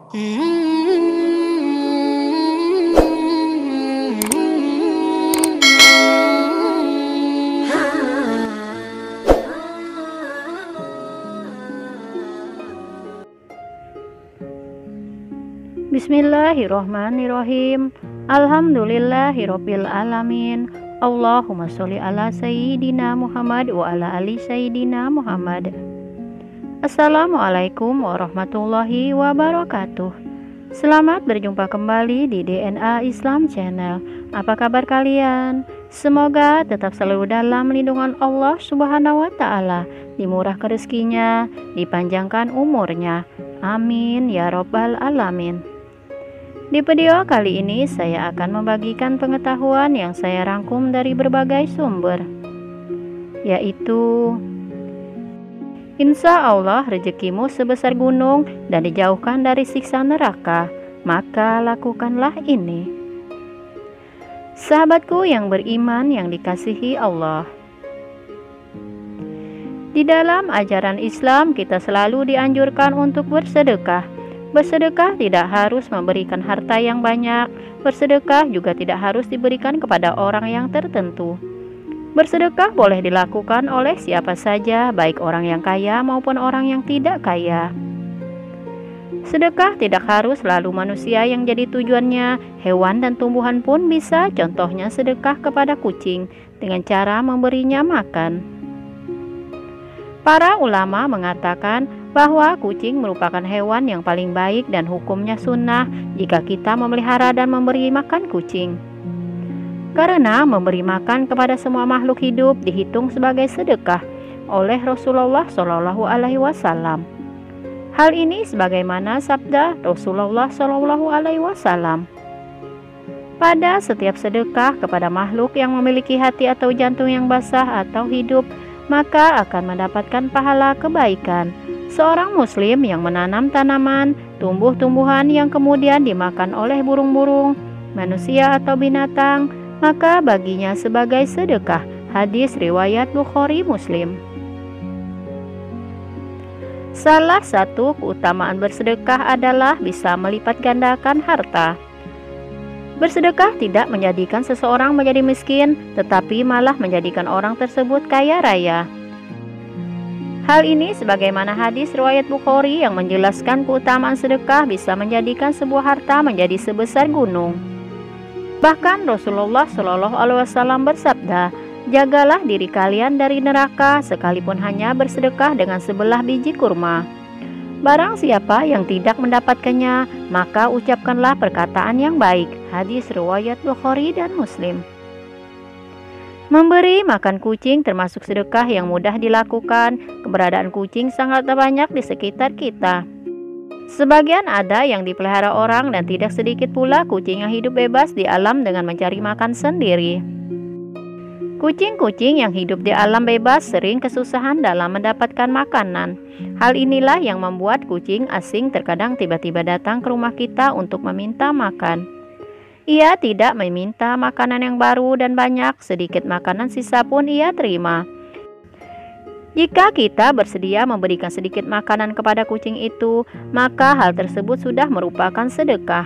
Bismillahirrohmanirrohim. Alhamdulillahirabbil alamin. Allahumma sholli ala sayyidina Muhammad wa ala ali sayyidina Muhammad. Assalamualaikum warahmatullahi wabarakatuh. Selamat berjumpa kembali di DNA Islam Channel. Apa kabar kalian? Semoga tetap selalu dalam lindungan Allah Subhanahu wa Ta'ala, dimurahkan rezekinya, dipanjangkan umurnya. Amin ya robbal alamin. Di video kali ini saya akan membagikan pengetahuan yang saya rangkum dari berbagai sumber, yaitu insya Allah rezekimu sebesar gunung dan dijauhkan dari siksa neraka, maka lakukanlah ini. Sahabatku yang beriman yang dikasihi Allah, di dalam ajaran Islam kita selalu dianjurkan untuk bersedekah. Bersedekah tidak harus memberikan harta yang banyak. Bersedekah juga tidak harus diberikan kepada orang yang tertentu. Bersedekah boleh dilakukan oleh siapa saja, baik orang yang kaya maupun orang yang tidak kaya. Sedekah tidak harus selalu manusia yang jadi tujuannya, hewan dan tumbuhan pun bisa. Contohnya sedekah kepada kucing dengan cara memberinya makan. Para ulama mengatakan bahwa kucing merupakan hewan yang paling baik dan hukumnya sunnah jika kita memelihara dan memberi makan kucing. Karena memberi makan kepada semua makhluk hidup dihitung sebagai sedekah oleh Rasulullah Shallallahu Alaihi Wasallam. Hal ini sebagaimana sabda Rasulullah Shallallahu Alaihi Wasallam, pada setiap sedekah kepada makhluk yang memiliki hati atau jantung yang basah atau hidup, maka akan mendapatkan pahala kebaikan. Seorang muslim yang menanam tanaman, tumbuh-tumbuhan yang kemudian dimakan oleh burung-burung, manusia atau binatang, maka baginya sebagai sedekah. Hadis riwayat Bukhari Muslim. Salah satu keutamaan bersedekah adalah bisa melipat gandakan harta. Bersedekah tidak menjadikan seseorang menjadi miskin, tetapi malah menjadikan orang tersebut kaya raya. Hal ini sebagaimana hadis riwayat Bukhari yang menjelaskan keutamaan sedekah bisa menjadikan sebuah harta menjadi sebesar gunung. Bahkan Rasulullah Shallallahu Alaihi Wasallam bersabda, jagalah diri kalian dari neraka sekalipun hanya bersedekah dengan sebelah biji kurma. Barang siapa yang tidak mendapatkannya, maka ucapkanlah perkataan yang baik. Hadis riwayat Bukhari dan Muslim. Memberi makan kucing termasuk sedekah yang mudah dilakukan. Keberadaan kucing sangat banyak di sekitar kita. Sebagian ada yang dipelihara orang dan tidak sedikit pula kucing yang hidup bebas di alam dengan mencari makan sendiri. Kucing-kucing yang hidup di alam bebas sering kesusahan dalam mendapatkan makanan. Hal inilah yang membuat kucing asing terkadang tiba-tiba datang ke rumah kita untuk meminta makan. Ia tidak meminta makanan yang baru dan banyak, sedikit makanan sisa pun ia terima. Jika kita bersedia memberikan sedikit makanan kepada kucing itu, maka hal tersebut sudah merupakan sedekah.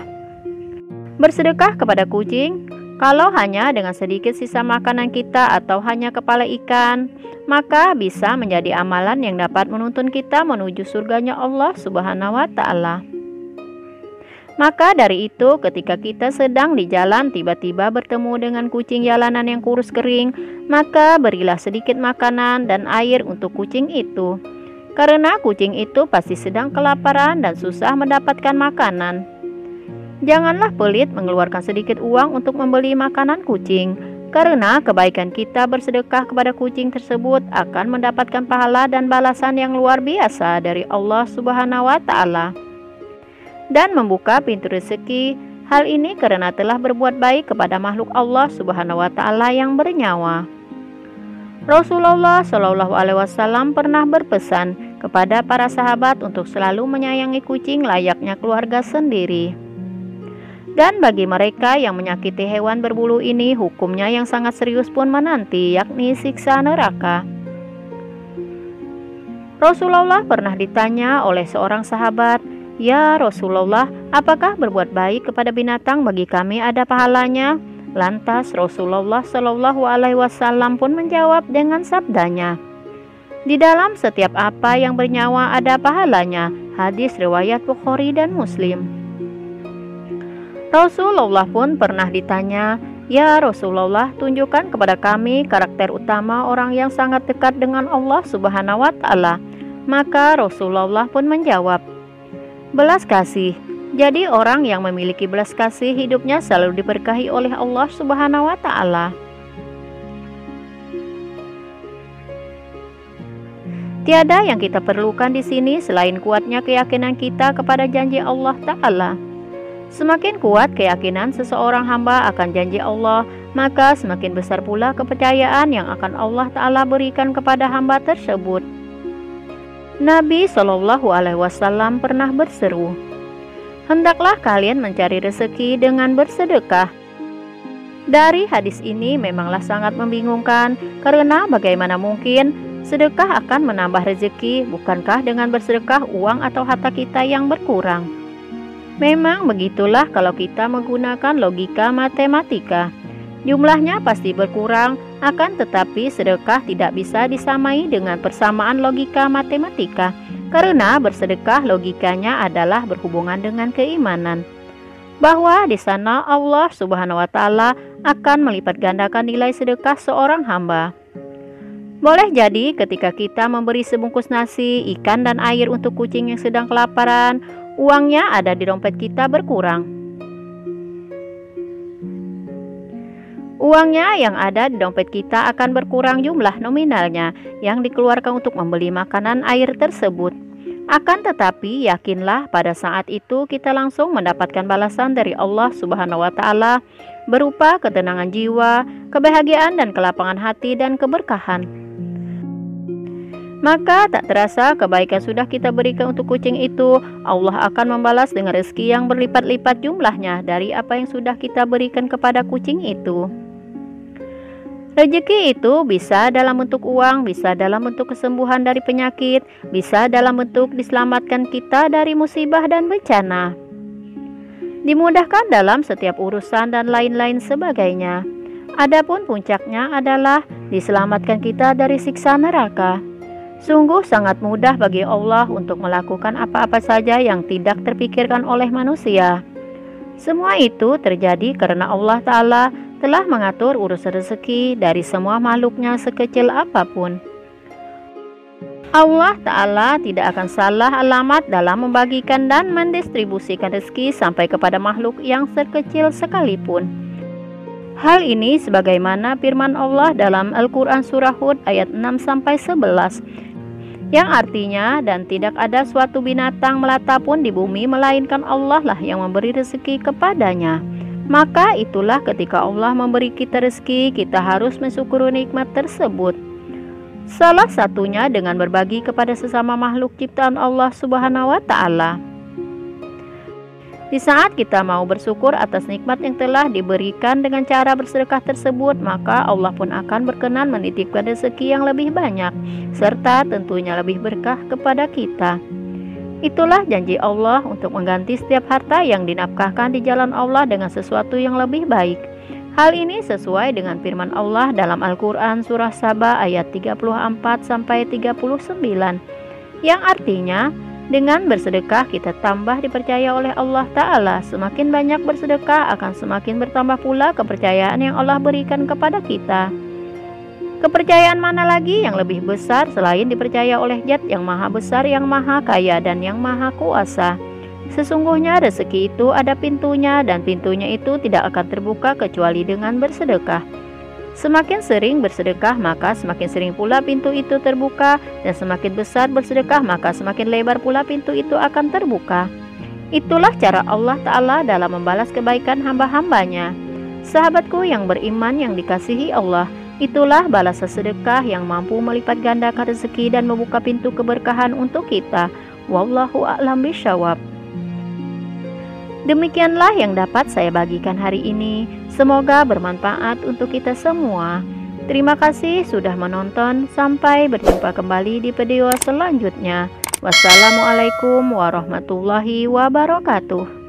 Bersedekah kepada kucing, kalau hanya dengan sedikit sisa makanan kita atau hanya kepala ikan, maka bisa menjadi amalan yang dapat menuntun kita menuju surganya Allah Subhanahu wa Ta'ala. Maka dari itu, ketika kita sedang di jalan tiba-tiba bertemu dengan kucing jalanan yang kurus kering, maka berilah sedikit makanan dan air untuk kucing itu. Karena kucing itu pasti sedang kelaparan dan susah mendapatkan makanan. Janganlah pelit mengeluarkan sedikit uang untuk membeli makanan kucing, karena kebaikan kita bersedekah kepada kucing tersebut akan mendapatkan pahala dan balasan yang luar biasa dari Allah Subhanahu wa Ta'ala, dan membuka pintu rezeki. Hal ini karena telah berbuat baik kepada makhluk Allah Subhanahu wa Ta'ala yang bernyawa. Rasulullah Shallallahu Alaihi Wasallam pernah berpesan kepada para sahabat untuk selalu menyayangi kucing layaknya keluarga sendiri. Dan bagi mereka yang menyakiti hewan berbulu ini, hukumnya yang sangat serius pun menanti, yakni siksa neraka. Rasulullah pernah ditanya oleh seorang sahabat, "Ya Rasulullah, apakah berbuat baik kepada binatang bagi kami ada pahalanya?" Lantas Rasulullah Shallallahu Alaihi Wasallam pun menjawab dengan sabdanya, "Di dalam setiap apa yang bernyawa ada pahalanya." Hadis riwayat Bukhari dan Muslim. Rasulullah pun pernah ditanya, "Ya Rasulullah, tunjukkan kepada kami karakter utama orang yang sangat dekat dengan Allah Subhanahu wa Ta'ala." Maka Rasulullah pun menjawab, "Belas kasih." Jadi orang yang memiliki belas kasih hidupnya selalu diberkahi oleh Allah Subhanahu wa Ta'ala. Tiada yang kita perlukan di sini selain kuatnya keyakinan kita kepada janji Allah Ta'ala. Semakin kuat keyakinan seseorang hamba akan janji Allah, maka semakin besar pula kepercayaan yang akan Allah Ta'ala berikan kepada hamba tersebut. Nabi Shallallahu Alaihi Wasallam pernah berseru, "Hendaklah kalian mencari rezeki dengan bersedekah." Dari hadis ini memanglah sangat membingungkan, karena bagaimana mungkin sedekah akan menambah rezeki? Bukankah dengan bersedekah uang atau harta kita yang berkurang? Memang begitulah kalau kita menggunakan logika matematika. Jumlahnya pasti berkurang, akan tetapi sedekah tidak bisa disamai dengan persamaan logika matematika, karena bersedekah logikanya adalah berhubungan dengan keimanan, bahwa di sana Allah Subhanahu wa Ta'ala akan melipat gandakan nilai sedekah seorang hamba. Boleh jadi ketika kita memberi sebungkus nasi, ikan, dan air untuk kucing yang sedang kelaparan, uangnya ada di dompet kita berkurang. Uangnya yang ada di dompet kita akan berkurang jumlah nominalnya yang dikeluarkan untuk membeli makanan air tersebut. Akan tetapi yakinlah pada saat itu kita langsung mendapatkan balasan dari Allah Subhanahu wa Ta'ala berupa ketenangan jiwa, kebahagiaan dan kelapangan hati dan keberkahan. Maka tak terasa kebaikan sudah kita berikan untuk kucing itu, Allah akan membalas dengan rezeki yang berlipat-lipat jumlahnya dari apa yang sudah kita berikan kepada kucing itu. Rezeki itu bisa dalam bentuk uang, bisa dalam bentuk kesembuhan dari penyakit, bisa dalam bentuk diselamatkan kita dari musibah dan bencana, dimudahkan dalam setiap urusan dan lain-lain sebagainya. Adapun puncaknya adalah diselamatkan kita dari siksa neraka. Sungguh sangat mudah bagi Allah untuk melakukan apa-apa saja yang tidak terpikirkan oleh manusia. Semua itu terjadi karena Allah Ta'ala telah mengatur urusan rezeki dari semua makhluknya sekecil apapun. Allah Ta'ala tidak akan salah alamat dalam membagikan dan mendistribusikan rezeki sampai kepada makhluk yang sekecil sekalipun. Hal ini sebagaimana firman Allah dalam Al-Quran Surah Hud ayat 6-11, yang artinya, "Dan tidak ada suatu binatang melata pun di bumi melainkan Allah lah yang memberi rezeki kepadanya." Maka itulah ketika Allah memberi kita rezeki, kita harus mensyukuri nikmat tersebut. Salah satunya dengan berbagi kepada sesama makhluk ciptaan Allah Subhanahu wa Ta'ala. Di saat kita mau bersyukur atas nikmat yang telah diberikan dengan cara bersedekah tersebut, maka Allah pun akan berkenan menitipkan rezeki yang lebih banyak, serta tentunya lebih berkah kepada kita. Itulah janji Allah untuk mengganti setiap harta yang dinafkahkan di jalan Allah dengan sesuatu yang lebih baik. Hal ini sesuai dengan firman Allah dalam Al-Quran Surah Saba ayat 34-39, yang artinya, dengan bersedekah kita tambah dipercaya oleh Allah Ta'ala. Semakin banyak bersedekah akan semakin bertambah pula kepercayaan yang Allah berikan kepada kita. Kepercayaan mana lagi yang lebih besar selain dipercaya oleh Zat yang maha besar, yang maha kaya, dan yang maha kuasa. Sesungguhnya rezeki itu ada pintunya, dan pintunya itu tidak akan terbuka kecuali dengan bersedekah. Semakin sering bersedekah, maka semakin sering pula pintu itu terbuka, dan semakin besar bersedekah, maka semakin lebar pula pintu itu akan terbuka. Itulah cara Allah Ta'ala dalam membalas kebaikan hamba-hambanya. Sahabatku yang beriman yang dikasihi Allah, itulah balasan sedekah yang mampu melipat gandakan rezeki dan membuka pintu keberkahan untuk kita. Wallahu a'lam bishawab. Demikianlah yang dapat saya bagikan hari ini. Semoga bermanfaat untuk kita semua. Terima kasih sudah menonton. Sampai berjumpa kembali di video selanjutnya. Wassalamualaikum warahmatullahi wabarakatuh.